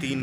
3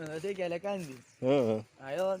Teka, Alakandi. Ayun,